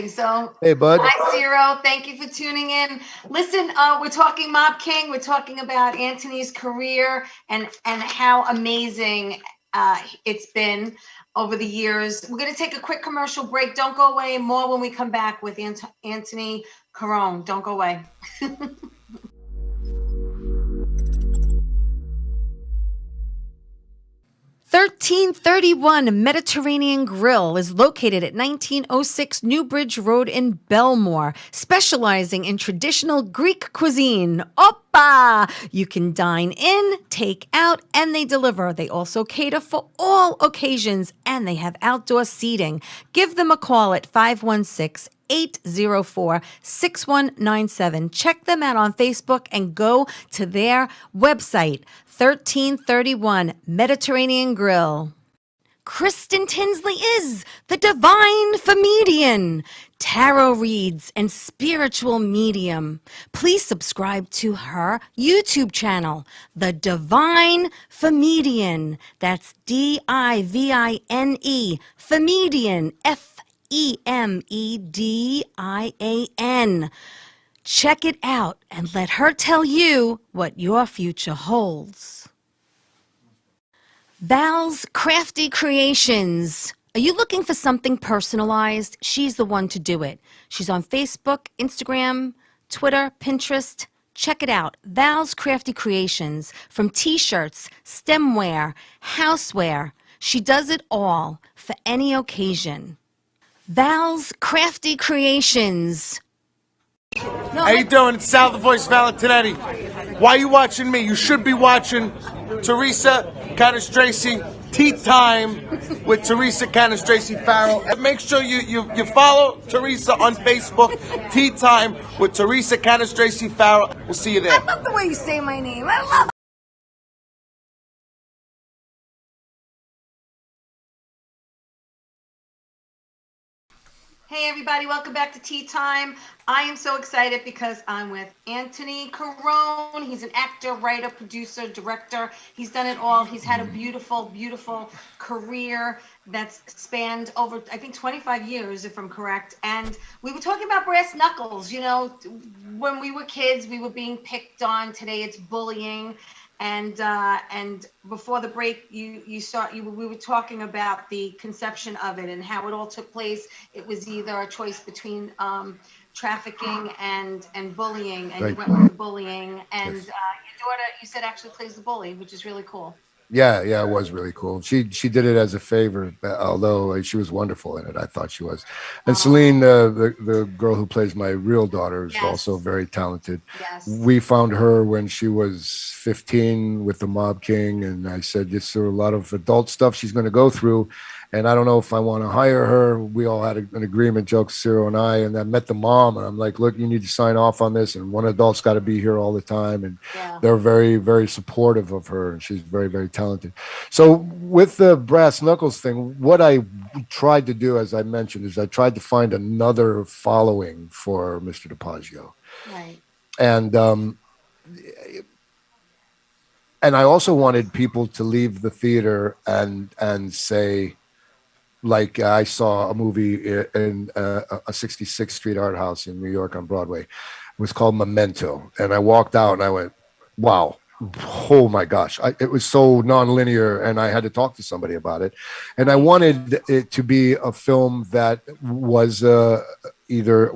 So hey, bud. Hi, Ciro. Thank you for tuning in. Listen, we're talking Mob King. We're talking about Anthony's career and how amazing it's been over the years. We're going to take a quick commercial break. Don't go away. More when we come back with Anthony Carone. Don't go away. 1331 Mediterranean Grill is located at 1906 Newbridge Road in Belmore, specializing in traditional Greek cuisine. Oppa! You can dine in, take out, and they deliver. They also cater for all occasions, and they have outdoor seating. Give them a call at 516-804-6197. Check them out on Facebook and go to their website, 1331 Mediterranean Grill. Kristen Tinsley is the Divine Comedian, tarot reads, and spiritual medium. Please subscribe to her YouTube channel, The Divine Comedian. That's Divine, Comedian, Femedian. Check it out and let her tell you what your future holds. Val's Crafty Creations. Are you looking for something personalized? She's the one to do it. She's on Facebook, Instagram, Twitter, Pinterest. Check it out. Val's Crafty Creations. From t-shirts, stemware, houseware. She does it all for any occasion. Val's Crafty Creations. How you doing? It's Sal the Voice Valentinetti. Why are you watching me? You should be watching Teresa Canastraci Tea Time with Teresa Canastraci Farrell. And make sure you follow Teresa on Facebook, Tea Time with Teresa Canastraci Farrell. We'll see you there. I love the way you say my name. I love it. Hey everybody, welcome back to Tea Time. I am so excited because I'm with Anthony Carone. He's an actor, writer, producer, director. He's done it all. He's had a beautiful, beautiful career that's spanned over, I think, 25 years, if I'm correct. And we were talking about brass knuckles. When we were kids, we were being picked on. Today it's bullying. And before the break, we were talking about the conception of it and how it all took place. It was either a choice between trafficking and bullying, and you went with the bullying. And your daughter, you said, actually plays the bully, which is really cool. Yeah, it was really cool. She did it as a favor, although she was wonderful in it. I thought she was. And Celine, the girl who plays my real daughter, is also very talented. Yes. We found her when she was 15 with the Mob King, and I said, "There's a lot of adult stuff she's going to go through, and I don't know if I want to hire her." We all had an agreement, jokes, Ciro and I met the mom, and I'm like, "Look, you need to sign off on this, and one adult's got to be here all the time." And they're very, very supportive of her, and she's very, very talented. So with the brass knuckles thing, what I tried to do, as I mentioned, is I tried to find another following for Mr. DiPaggio. Right. And I also wanted people to leave the theater and say, like, I saw a movie in a 66th Street art house in New York on Broadway. It was called Memento. And I walked out and I went, wow, Oh my gosh, it was so nonlinear, and I had to talk to somebody about it. And I wanted it to be a film that was either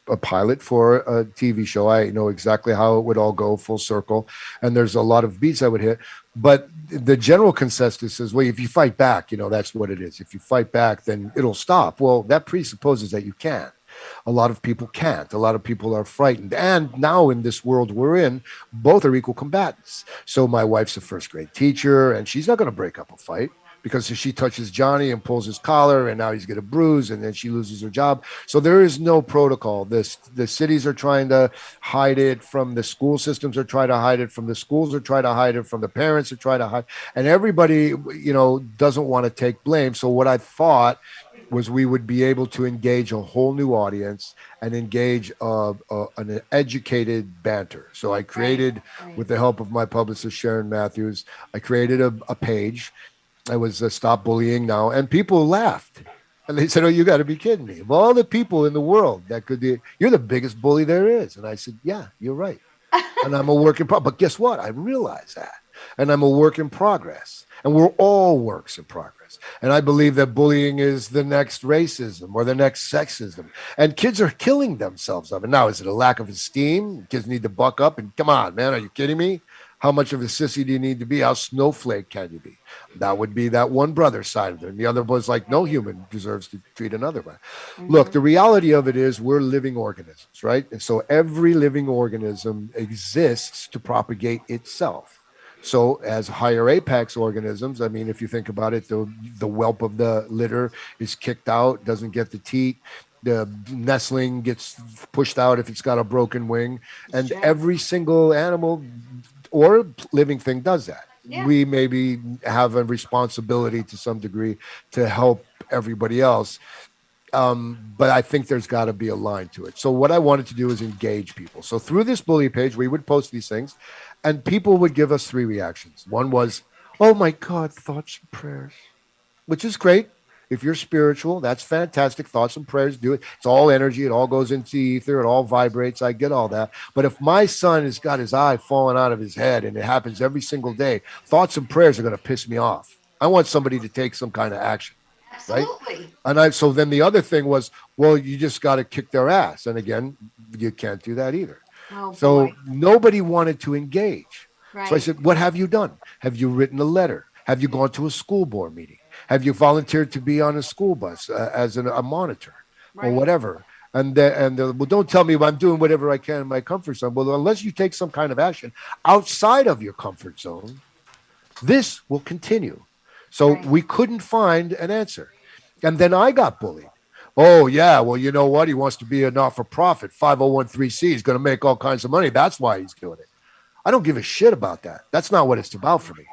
a pilot for a TV show. I know exactly how it would all go full circle, and there's a lot of beats I would hit. But the general consensus is, well, if you fight back, that's what it is. If you fight back, then it'll stop. Well, that presupposes that you can. A lot of people can't. A lot of people are frightened. And now in this world we're in, both are equal combatants. So my wife's a first grade teacher, and she's not going to break up a fight because if she touches Johnny and pulls his collar, and now he's got a bruise, and then she loses her job. So there is no protocol. The cities are trying to hide it from the school systems, are trying to hide it from the schools, are trying to hide it from the parents, are trying to hide, and everybody doesn't want to take blame. So what I thought was we would be able to engage a whole new audience and engage an educated banter. So I created, with the help of my publicist Sharon Matthews, I created a page. I was Stop Bullying Now, and people laughed. And they said, "Oh, you got to be kidding me! Of all the people in the world that could be, you're the biggest bully there is." And I said, "Yeah, you're right." And I'm a work in progress. But guess what? I realize that. And I'm a work in progress. And we're all works in progress. And I believe that bullying is the next racism or the next sexism. And kids are killing themselves of it. Now, is it a lack of esteem? Kids need to buck up and come on, man. Are you kidding me? How much of a sissy do you need to be? How snowflake can you be? That would be that one brother side of it. And the other was like, no human deserves to treat another way. Mm-hmm. Look, the reality of it is we're living organisms, right? And so every living organism exists to propagate itself. So as higher apex organisms, I mean, if you think about it, the whelp of the litter is kicked out, doesn't get the teat. The nestling gets pushed out if it's got a broken wing. And every single animal or living thing does that. Yeah. We maybe have a responsibility to some degree to help everybody else. But I think there's got to be a line to it. So what I wanted to do is engage people. So through this bully page, we would post these things, and people would give us three reactions. One was, "Oh my God, thoughts and prayers," which is great. If you're spiritual, that's fantastic. Thoughts and prayers do it. It's all energy. It all goes into ether. It all vibrates. I get all that. But if my son has got his eye falling out of his head, and it happens every single day, thoughts and prayers are going to piss me off. I want somebody to take some kind of action. Absolutely. Right? And so then the other thing was, well, you just got to kick their ass. And again, you can't do that either. Oh, so boy. Nobody wanted to engage. Right. So I said, what have you done? Have you written a letter? Have you gone to a school board meeting? Have you volunteered to be on a school bus as a monitor or whatever? And well, don't tell me I'm doing whatever I can in my comfort zone. Well, unless you take some kind of action outside of your comfort zone, this will continue. So we couldn't find an answer. And then I got bullied. Oh, yeah, well, you know what? He wants to be a not-for-profit, 501(c)(3). He's going to make all kinds of money. That's why he's doing it. I don't give a shit about that. That's not what it's about for me.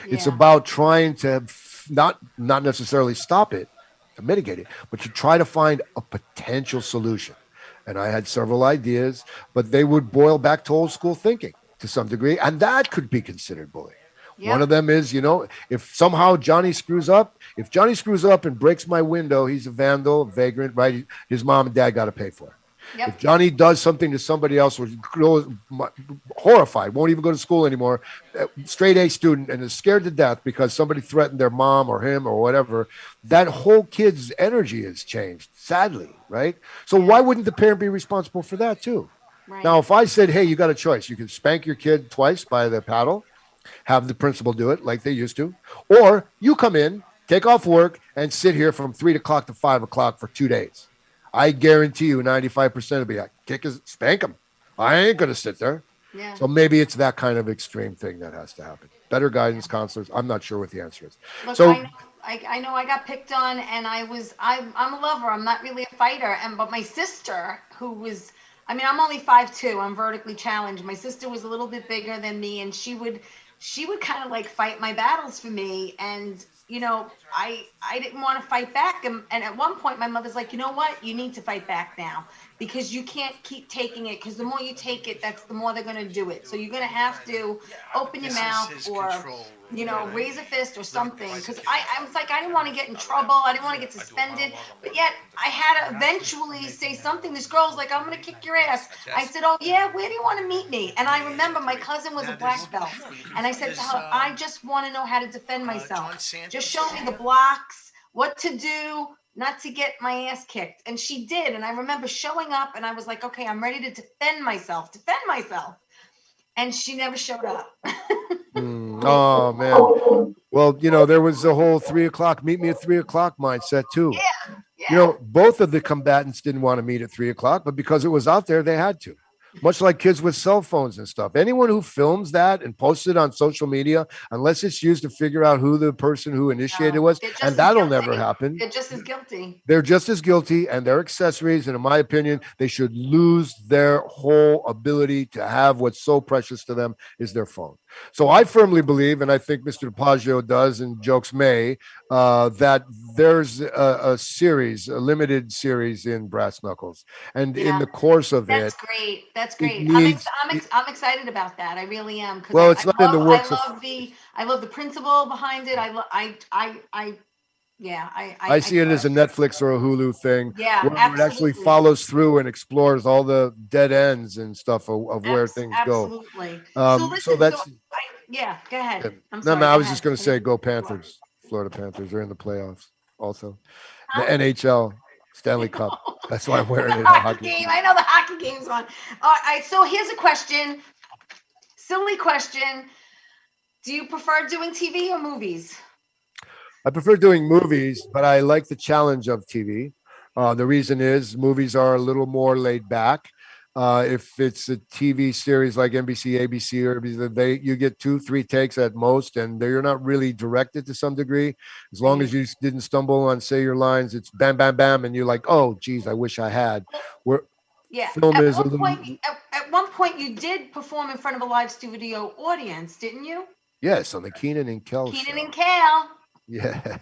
Yeah. It's about trying to not necessarily stop it, to mitigate it, but to try to find a potential solution. And I had several ideas, but they would boil back to old school thinking to some degree, and that could be considered bullying. Yep. One of them is, if somehow Johnny screws up, and breaks my window, he's a vandal, a vagrant, right? His mom and dad got to pay for it. Yep. If Johnny does something to somebody else, was horrified, won't even go to school anymore, straight A student, and is scared to death because somebody threatened their mom or him or whatever, that whole kid's energy has changed, sadly, right? So why wouldn't the parent be responsible for that too? Right. Now, if I said, hey, you got a choice. You can spank your kid twice by the paddle, have the principal do it like they used to, or you come in, take off work, and sit here from 3 o'clock to 5 o'clock for 2 days. I guarantee you 95% will be like, spank him. I ain't going to sit there. Yeah. So maybe it's that kind of extreme thing that has to happen. Better guidance counselors. I'm not sure what the answer is. Look, so I know I got picked on, and I'm a lover. I'm not really a fighter. But my sister, who was, I'm only 5'2". I'm vertically challenged. My sister was a little bit bigger than me, and she would kind of like fight my battles for me. And I didn't want to fight back. And at one point, my mother's like, you know what? You need to fight back now, because you can't keep taking it, because the more you take it, that's the more they're going to do it. So you're going to have to open your mouth or raise a fist or something. Because I was like, I didn't want to get in trouble. I didn't want to get suspended. But yet I had to eventually say something. This girl's like, I'm going to kick your ass. I said, oh, yeah, where do you want to meet me? And I remember my cousin was a black belt. And I said to her, I just want to know how to defend myself. Just show me the blocks, what to do, not to get my ass kicked. And she did. And I remember showing up and I was like, okay, I'm ready to defend myself. And she never showed up. Oh man. Well, there was the whole 3:00, meet me at 3:00 mindset too. Yeah. Both of the combatants didn't want to meet at 3:00, but because it was out there, they had to. Much like kids with cell phones and stuff. Anyone who films that and posts it on social media, unless it's used to figure out who the person who initiated was, and that'll never happen. They're just as guilty. They're just as guilty, and they're accessories. And in my opinion, they should lose their whole ability to have what's so precious to them is their phone. So I firmly believe, and I think Mr. DiPaggio does, and jokes may, that there's a limited series in Brass Knuckles. And in the course of That's great. That's great. I'm excited about that. I really am. Well, it's not in the works. I love the principle behind it. I see it as a Netflix or a Hulu thing. Yeah, where it actually follows through and explores all the dead ends and stuff of where things go. Absolutely. Yeah, go ahead. I'm sorry, I was just going to say, go Panthers. Florida Panthers are in the playoffs. Also, the NHL Stanley Cup. That's why I'm wearing it. Hockey game. I know the hockey game's on. All right. So here's a question. Silly question. Do you prefer doing TV or movies? I prefer doing movies, but I like the challenge of TV. The reason is movies are a little more laid back. If it's a TV series like NBC, ABC, or you get 2-3 takes at most, and you're not really directed to some degree. As long as you didn't stumble on say your lines, it's bam, bam, bam, and you're like, oh, geez, I wish I had. Film is at one point, you did perform in front of a live studio audience, didn't you? Yes, on the Keenan and Kel show. Keenan and Kel. Yeah,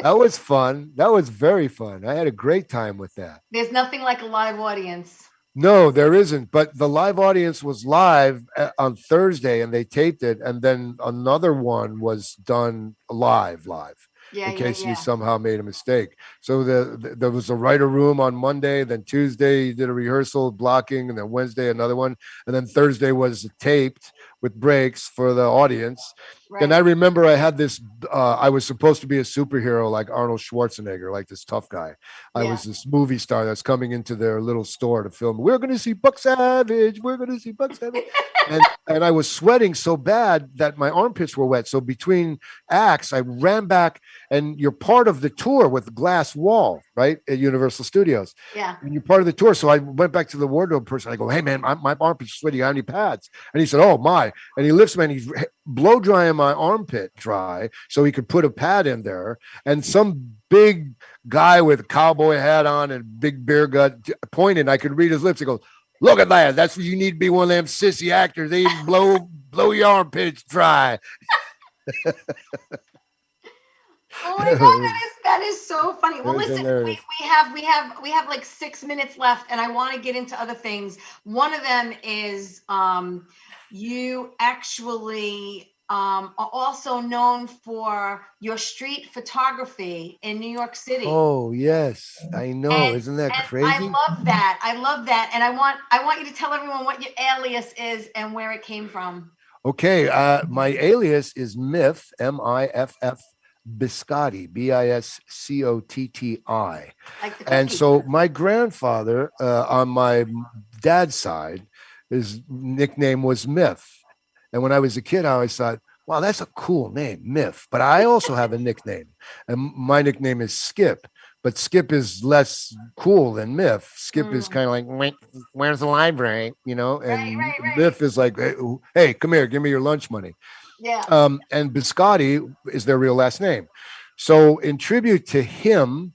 that was fun. That was very fun. I had a great time with that. There's nothing like a live audience. No, there isn't. But the live audience was live on Thursday, and they taped it, and then another one was done live. In case you somehow made a mistake. So there was a writer room on Monday, then Tuesday you did a rehearsal blocking, and then Wednesday another one, and then Thursday was taped with breaks for the audience. Right. And I remember I had this, I was supposed to be a superhero like Arnold Schwarzenegger, like this tough guy. I was this movie star that's coming into their little store to film. We're going to see Buck Savage. And I was sweating so bad that my armpits were wet. So between acts, I ran back, and you're part of the tour with the glass wall, right, at Universal Studios. Yeah. And you're part of the tour. So I went back to the wardrobe person. I go, hey, man, my armpit's sweaty. You got any pads? And he said, oh, my. And he lifts me, and he's blow drying my armpit dry so he could put a pad in there. And some big guy with a cowboy hat on and big beer gut pointed. I could read his lips. He goes, look at that. That's what you need to be, one of them sissy actors. They even blow your armpits dry. Oh my God, that is so funny. Well, listen, we have like 6 minutes left, and I want to get into other things. One of them is you actually are also known for your street photography in New York City. Oh yes, I know. Isn't that crazy? I love that, and I want you to tell everyone what your alias is and where it came from. Okay, my alias is Miff, M-I-F-F, Biscotti, Biscotti. And so my grandfather on my dad's side, his nickname was Miff. And when I was a kid, I always thought, wow, that's a cool name, Miff. But I also have a nickname, and my nickname is Skip. But Skip is less cool than Miff. Skip is kind of like, where's the library? And right. Miff is like, hey, come here, give me your lunch money. Yeah. And Biscotti is their real last name. So in tribute to him,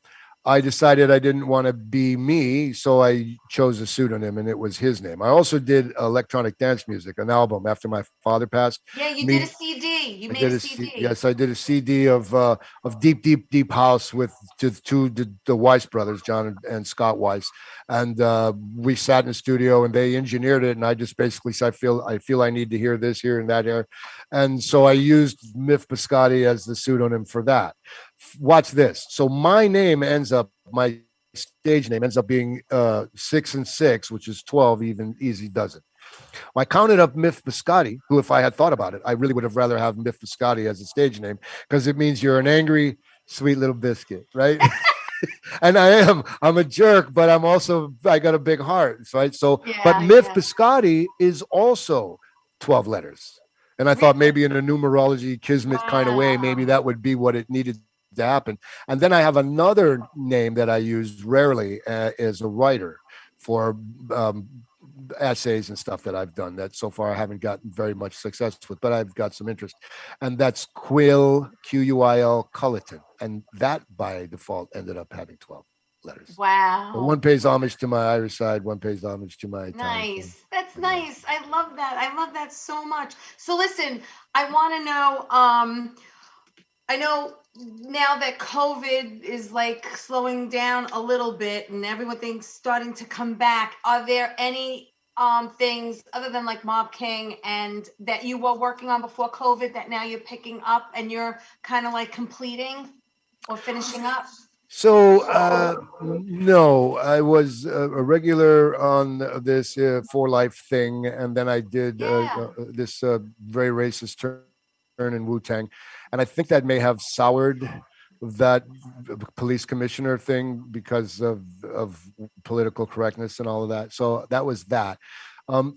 I decided I didn't want to be me, so I chose a pseudonym, and it was his name. I also did electronic dance music, an album after my father passed. Yeah, you did a Me, CD. You I made did a yes, CD. I did a CD of deep house with the Weiss brothers, John and Scott Weiss, and we sat in the studio and they engineered it, and I just basically said, I feel I need to hear this here and that here, and so I used Miff Biscotti as the pseudonym for that. Watch this. So my stage name ends up being 6 and 6, which is 12. Even easy does it. Well, I counted up Miff Biscotti, who, if I had thought about it, I really would have rather have Miff Biscotti as a stage name because it means you're an angry, sweet little biscuit, right? And I'm a jerk, but I got a big heart. Right. So, but Yeah, Miff yeah. Biscotti is also 12 letters. And I thought Really? maybe in a numerology kismet kind of way, maybe Wow. that would be what it needed to happen. And then I have another name that I use rarely as a writer for um, essays and stuff that I've done that so far I haven't gotten very much success with, but I've got some interest. And that's Quill, Quil, Culleton. And that by default ended up having 12 letters. So Wow. one pays homage to my Irish side, one pays homage to my Italian side. Nice. That's And, yeah. nice. I love that. I love that so much. So listen, I want to know, I know now that COVID is like slowing down a little bit and everything's starting to come back, are there any things other than like Mob King and that you were working on before COVID that now you're picking up and you're kind of like completing or finishing up? So no, I was a regular on this For Life thing, and then I did Yeah. this very racist turn in Wu Tang, and I think that may have soured that police commissioner thing because of political correctness and all of that. So that was that.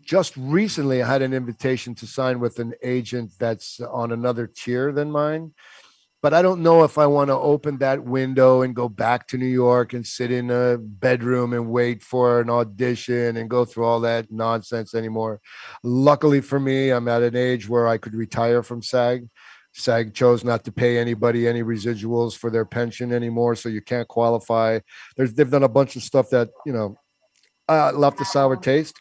Just recently, I had an invitation to sign with an agent that's on another tier than mine, but I don't know if I want to open that window and go back to New York and sit in a bedroom and wait for an audition and go through all that nonsense anymore. Luckily for me, I'm at an age where I could retire from SAG. SAG chose not to pay anybody any residuals for their pension anymore, so you can't qualify. They've done a bunch of stuff that, left a sour taste.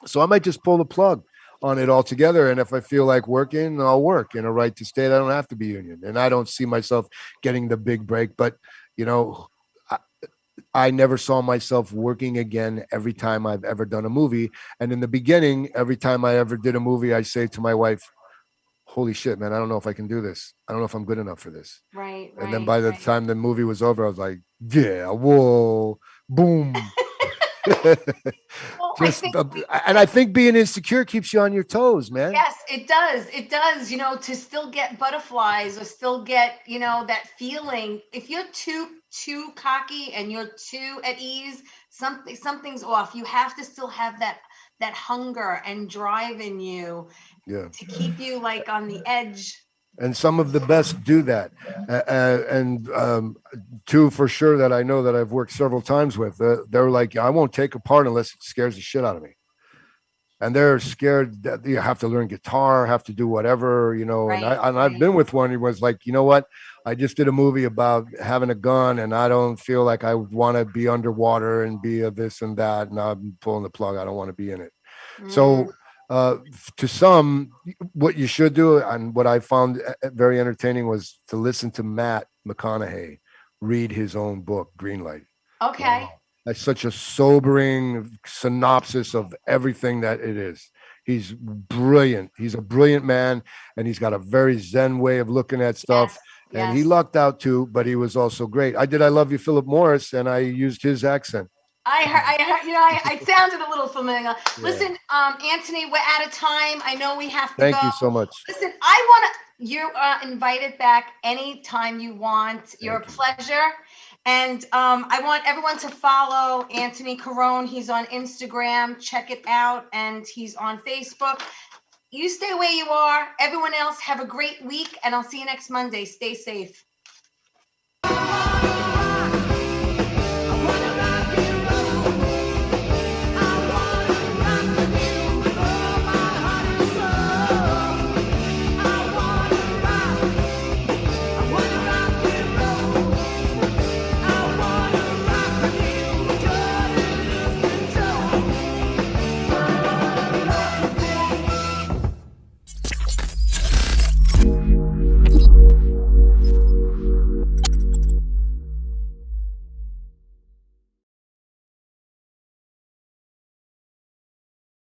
So I might just pull the plug on it altogether. And if I feel like working, I'll work in a right to state. I don't have to be union. And I don't see myself getting the big break. But, you know, I, I never saw myself working again every time I've ever done a movie. And in the beginning, every time I ever did a movie, I say to my wife, holy shit, man, I don't know if I can do this. I don't know if I'm good enough for this. Right, And then right, by the right. time the movie was over, I was like, yeah, whoa, boom. Well, I Just think and I think being insecure keeps you on your toes, man. yes, it does. It does, to still get butterflies or still get, that feeling. If you're too cocky and you're too at ease, something's off. You have to still have that hunger and drive in you Yeah. to keep you like on the edge. And some of the best do that. And two for sure that I know that I've worked several times with, they're like, I won't take a part unless it scares the shit out of me. And they're scared that you have to learn guitar, have to do whatever, and Right, I've right. been with one who was like, you know what? I just did a movie about having a gun and I don't feel like I want to be underwater and be a this and that. And I'm pulling the plug. I don't want to be in it. Mm, So to some, what you should do, and what I found very entertaining, was to listen to Matt McConaughey read his own book, Greenlight. okay. Wow. That's such a sobering synopsis of everything that it is. He's brilliant. He's a brilliant man, and he's got a very Zen way of looking at Yes, stuff. And he yes. lucked out too, but he was also great. I did I Love You, Philip Morris, and I used his accent. I sounded a little familiar. Yeah. Listen, Anthony, we're out of time. I know we have to Thank go. you so much. Listen, I want to, you are invited back anytime you want. You're a Thank you. pleasure. And I want everyone to follow Anthony Carone. He's on Instagram. Check it out. And he's on Facebook. You stay where you are. Everyone else, have a great week. And I'll see you next Monday. Stay safe.